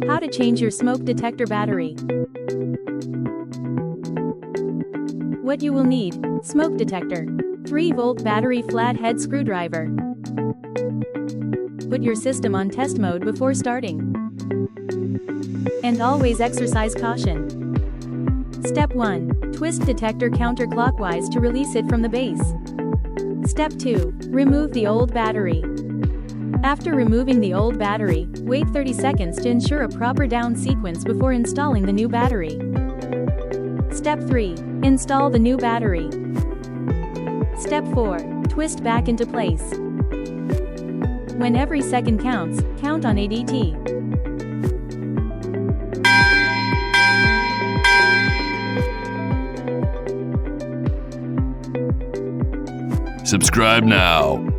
How to change your smoke detector battery. What you will need: smoke detector, 3-volt battery flathead screwdriver. Put your system on test mode before starting. And always exercise caution. Step 1. Twist detector counterclockwise to release it from the base. Step 2. Remove the old battery. After removing the old battery, wait 30 seconds to ensure a proper down sequence before installing the new battery. Step 3. Install the new battery. Step 4. Twist back into place. When every second counts, count on ADT. Subscribe now.